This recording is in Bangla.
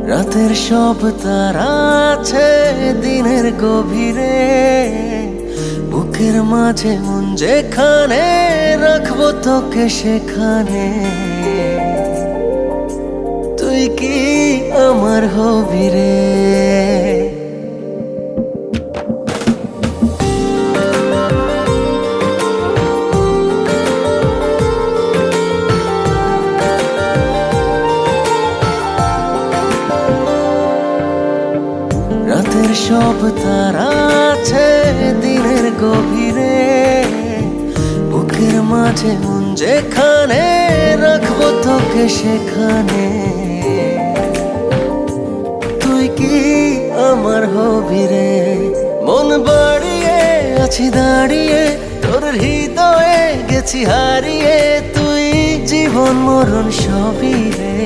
রাতের সব তারা আছে দিনের গভীরে, বুকের মাঝে মন যেখানে রাখবো তোকে সেখানে। তুই কি আমার হবি রে? রাতের সব তারা আছে দিনের গভীরে, বুকের মাঝে মন যেখানে রাখবো তোকে সেখানে। তুই কি আমার হবি রে? মন বাড়িয়ে আছি দাঁড়িয়ে তোর হৃদয়ে গেছি হারিয়ে, তুই জীবন মরণ সবই রে।